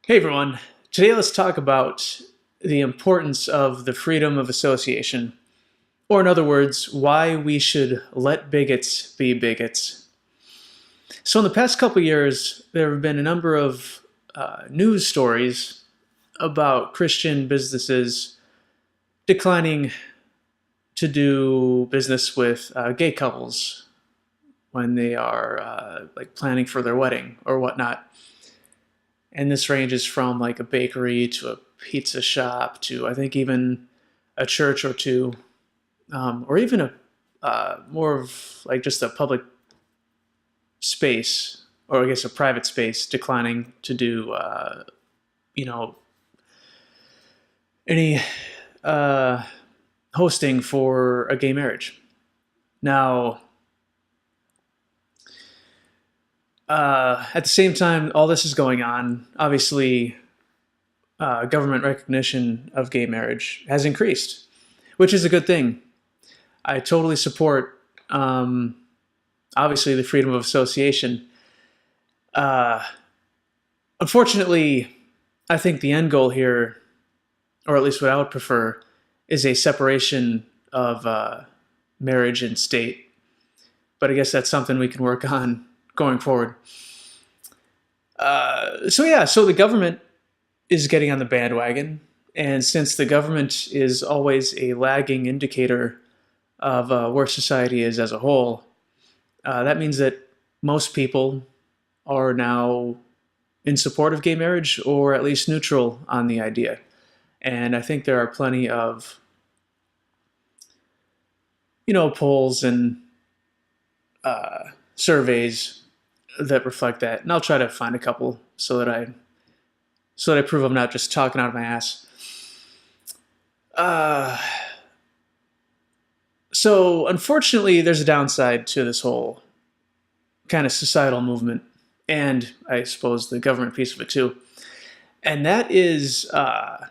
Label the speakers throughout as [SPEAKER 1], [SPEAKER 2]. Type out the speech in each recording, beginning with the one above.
[SPEAKER 1] Hey everyone, today let's talk about the importance of the freedom of association, or in other words, why we should let bigots be bigots. So, in the past couple years, there have been a number of news stories about Christian businesses declining to do business with gay couples when they are like planning for their wedding or whatnot. And this ranges from like a bakery to a pizza shop to I think even a church or two, or even a more of like just a public space, or I guess a private space, declining to do you know any uh, hosting for a gay marriage. Now, at the same time, all this is going on. Obviously, government recognition of gay marriage has increased, which is a good thing. I totally support, obviously, the freedom of association. Uh, Unfortunately, I think the end goal here, or at least what I would prefer, is a separation of marriage and state. But I guess that's something we can work on going forward. So the government is getting on the bandwagon, and since the government is always a lagging indicator of where society is as a whole, that means that most people are now in support of gay marriage or at least neutral on the idea. And I think there are plenty of, polls and surveys that reflect that. And I'll try to find a couple so that I prove I'm not just talking out of my ass. Uh, so unfortunately, there's a downside to this whole kind of societal movement, and I suppose the government piece of it too. And that is, I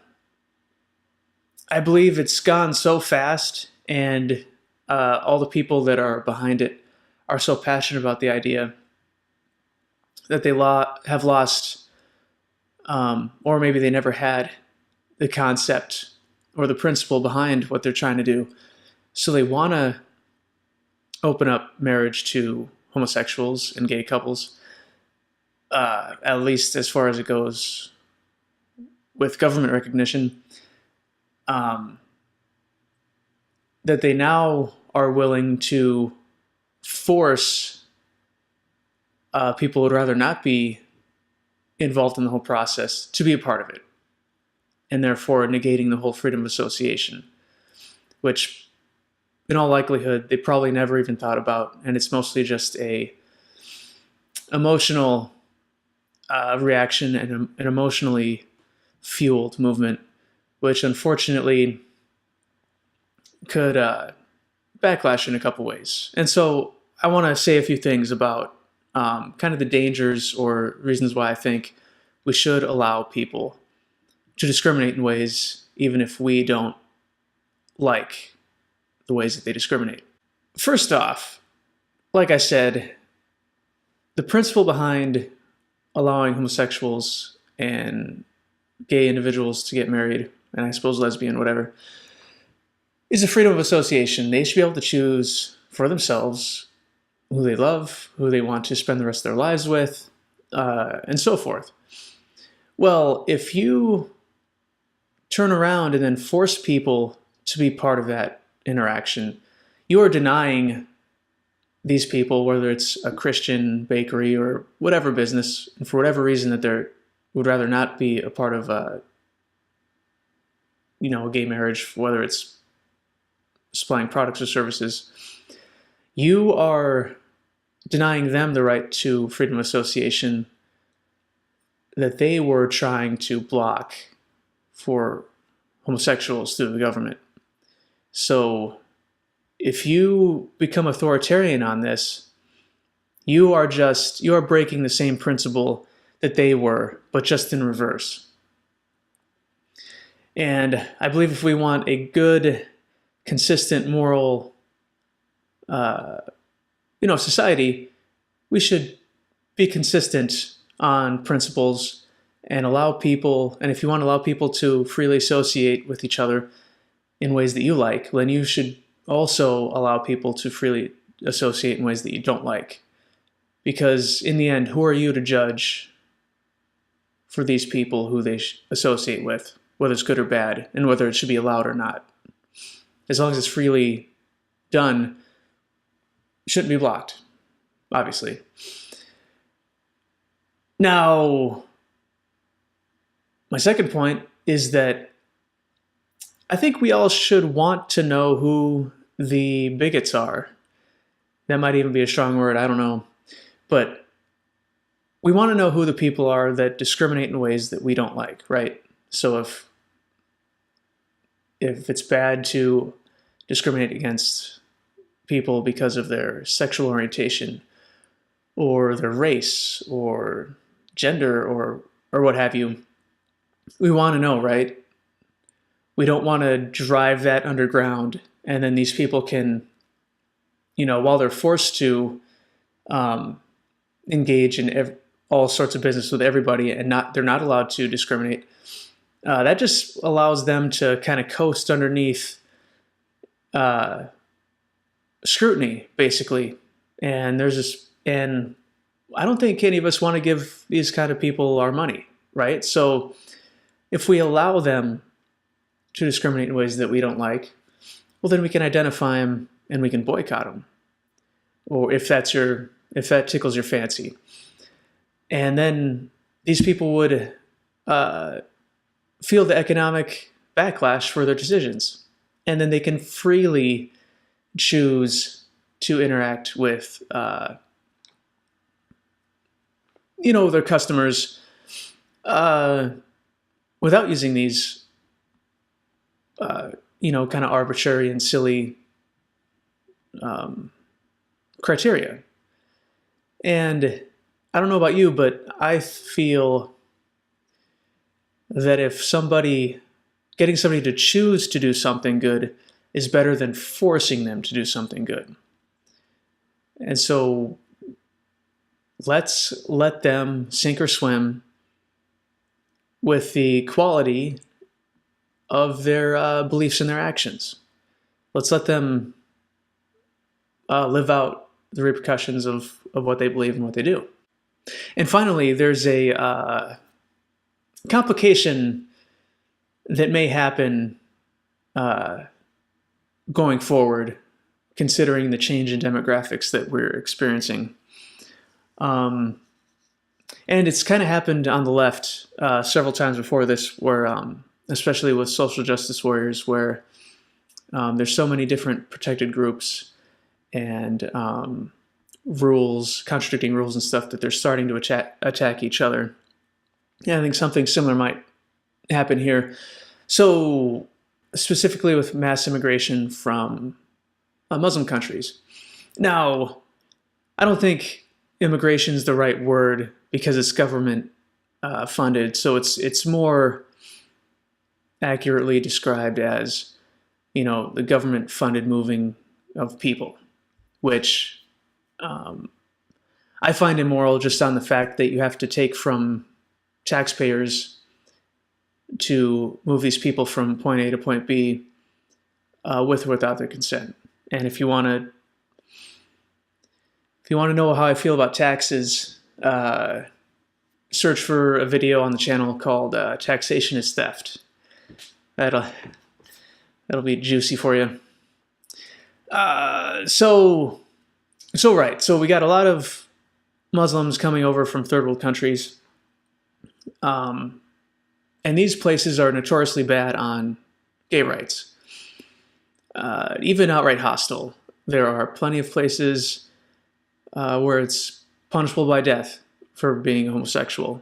[SPEAKER 1] believe it's gone so fast, and all the people that are behind it are so passionate about the idea that they have lost, or maybe they never had the concept or the principle behind what they're trying to do. So they want to open up marriage to homosexuals and gay couples, at least as far as it goes with government recognition, that they now are willing to force people who would rather not be involved in the whole process to be a part of it, and therefore negating the whole freedom of association, which in all likelihood they probably never even thought about, and it's mostly just a emotional reaction and an emotionally fueled movement, which unfortunately could backlash in a couple ways. And so I want to say a few things about kind of the dangers or reasons why I think we should allow people to discriminate in ways even if we don't like the ways that they discriminate. First off, like I said, the principle behind allowing homosexuals and gay individuals to get married, and I suppose lesbian, whatever, is the freedom of association. They should be able to choose for themselves who they love, who they want to spend the rest of their lives with, and so forth. Well, if you turn around and then force people to be part of that interaction, you are denying these people, whether it's a Christian bakery or whatever business, and for whatever reason that they would rather not be a part of a gay marriage, whether it's supplying products or services, you are denying them the right to freedom of association that they were trying to block for homosexuals through the government. So if you become authoritarian on this, you are breaking the same principle that they were, but just in reverse. And I believe if we want a good, consistent, moral, society, we should be consistent on principles and allow people, and if you want to allow people to freely associate with each other in ways that you like, then you should also allow people to freely associate in ways that you don't like. Because in the end, who are you to judge for these people who they associate with, whether it's good or bad, and whether it should be allowed or not? As long as it's freely done, it shouldn't be blocked, obviously. Now, my second point is that I think we all should want to know who the bigots are. That might even be a strong word, I don't know. But we want to know who the people are that discriminate in ways that we don't like, right? So if it's bad to discriminate against people because of their sexual orientation or their race or gender or what have you, we want to know, right? We don't want to drive that underground, and then these people can, while they're forced to engage in all sorts of business with everybody, and they're not allowed to discriminate. That just allows them to kind of coast underneath scrutiny, basically. And and I don't think any of us want to give these kind of people our money, right? So if we allow them to discriminate in ways that we don't like, well, then we can identify them and we can boycott them, or if that tickles your fancy. And then these people would feel the economic backlash for their decisions, and then they can freely choose to interact with their customers without using these kind of arbitrary and silly criteria. And I don't know about you, but I feel that if getting somebody to choose to do something good is better than forcing them to do something good. And so let's let them sink or swim with the quality of their beliefs and their actions. Let's let them live out the repercussions of what they believe and what they do. And finally, there's a complication that may happen going forward, considering the change in demographics that we're experiencing. And it's kind of happened on the left several times before this, where especially with social justice warriors, where there's so many different protected groups and contradicting rules and stuff, that they're starting to attack each other. And I think something similar might happen here. So specifically with mass immigration from Muslim countries. Now, I don't think immigration is the right word because it's government funded. So it's more accurately described as, the government funded moving of people, which I find immoral just on the fact that you have to take from taxpayers to move these people from point A to point B with or without their consent. And if you want to know how I feel about taxes, search for a video on the channel called "Taxation is Theft." That'll be juicy for you. So we got a lot of Muslims coming over from third world countries. And these places are notoriously bad on gay rights, even outright hostile. There are plenty of places where it's punishable by death for being homosexual.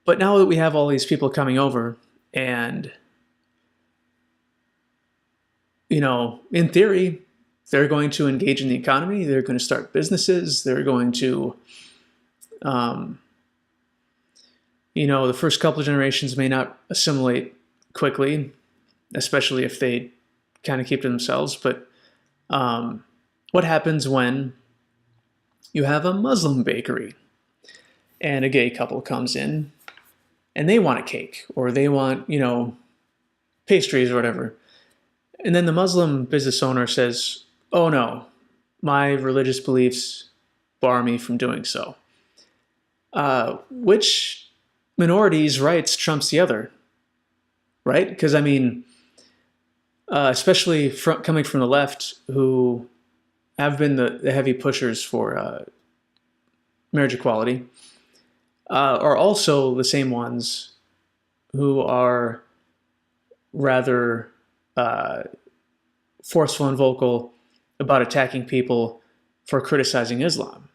[SPEAKER 1] But now that we have all these people coming over, and, in theory, they're going to engage in the economy, they're going to start businesses, they're going to, the first couple of generations may not assimilate quickly, especially if they kind of keep to themselves. But what happens when you have a Muslim bakery and a gay couple comes in and they want a cake or they want, pastries or whatever. And then the Muslim business owner says, oh no, my religious beliefs bar me from doing so. Which minority's rights trumps the other, right? Because, I mean, especially coming from the left, who have been the heavy pushers for marriage equality, are also the same ones who are rather forceful and vocal about attacking people for criticizing Islam.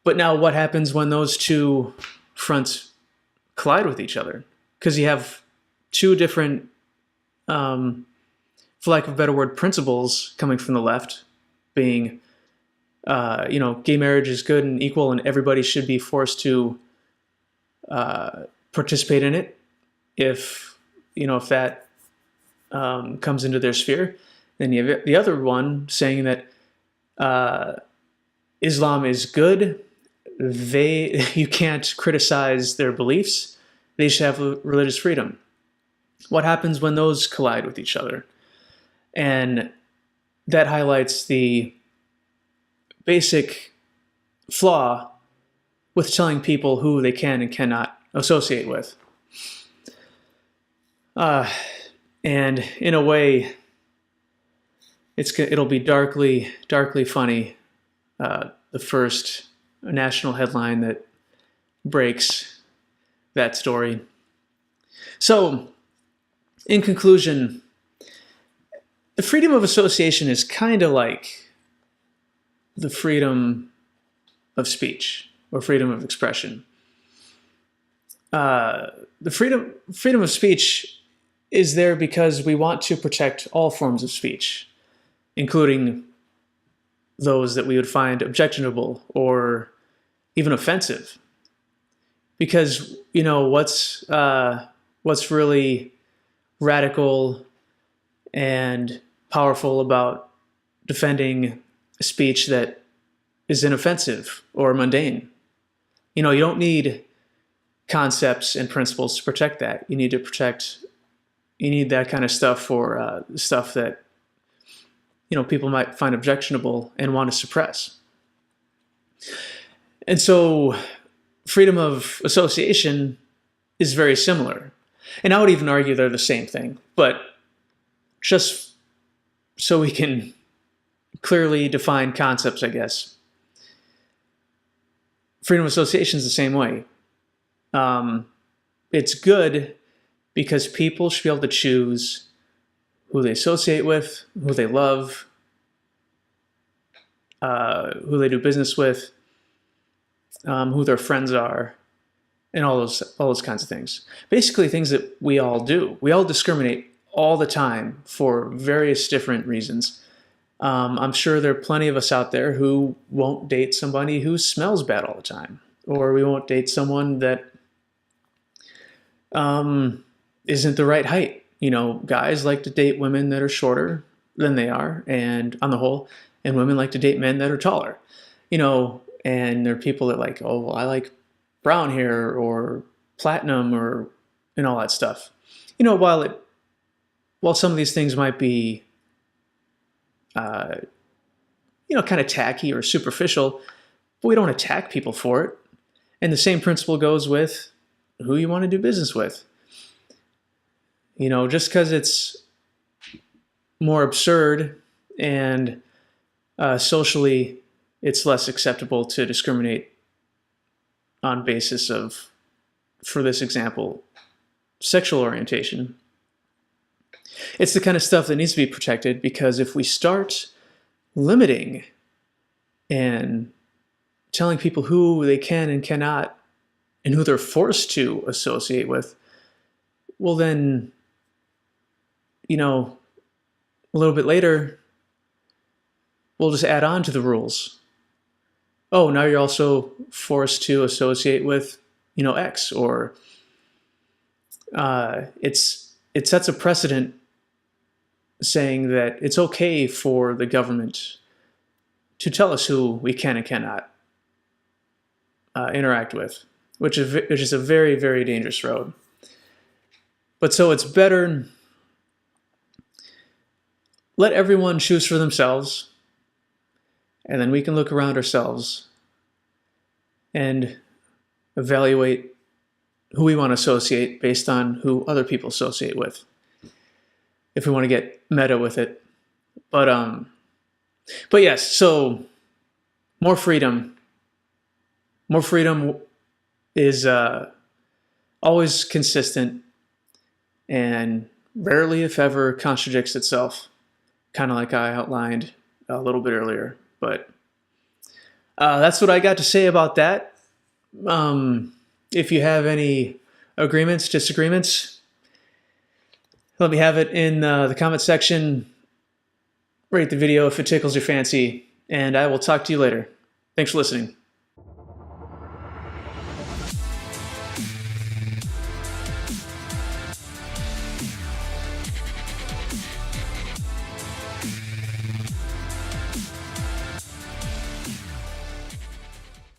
[SPEAKER 1] But now what happens when those two fronts collide with each other? Because you have two different, for lack of a better word, principles coming from the left, being, gay marriage is good and equal and everybody should be forced to participate in it if that comes into their sphere. Then you have the other one saying that Islam is good. You can't criticize their beliefs. They should have religious freedom. What happens when those collide with each other? And that highlights the basic flaw with telling people who they can and cannot associate with. And in a way, it'll be darkly funny. The first national headline that breaks that story. So, in conclusion, the freedom of association is kind of like the freedom of speech or freedom of expression. The freedom of speech is there because we want to protect all forms of speech, including those that we would find objectionable or even offensive. Because, what's really radical and powerful about defending a speech that is inoffensive or mundane? You don't need concepts and principles to protect that. You need that kind of stuff for stuff that people might find objectionable and want to suppress. And so freedom of association is very similar. And I would even argue they're the same thing. But just so we can clearly define concepts, I guess, freedom of association is the same way. It's good because people should be able to choose who they associate with, who they love, who they do business with, who their friends are, and all those kinds of things. Basically, things that we all do. We all discriminate all the time for various different reasons. I'm sure there are plenty of us out there who won't date somebody who smells bad all the time, or we won't date someone that isn't the right height. Guys like to date women that are shorter than they are, and on the whole, and women like to date men that are taller. And there are people that like, oh, well, I like brown hair or platinum or all that stuff. While some of these things might be, kind of tacky or superficial, but we don't attack people for it. And the same principle goes with who you want to do business with. Just because it's more absurd and socially it's less acceptable to discriminate on basis of, for this example, sexual orientation. It's the kind of stuff that needs to be protected, because if we start limiting and telling people who they can and cannot and who they're forced to associate with, well then, a little bit later, we'll just add on to the rules. Oh, now you're also forced to associate with, X, or it sets a precedent saying that it's okay for the government to tell us who we can and cannot interact with. which is a very, very dangerous road. But so it's better, let everyone choose for themselves, and then we can look around ourselves and evaluate who we want to associate based on who other people associate with, if we want to get meta with it. But yes, so more freedom. More freedom is always consistent and rarely, if ever, contradicts itself, kind of like I outlined a little bit earlier. But that's what I got to say about that. If you have any agreements, disagreements, let me have it in the comment section. Rate the video if it tickles your fancy, and I will talk to you later. Thanks for listening.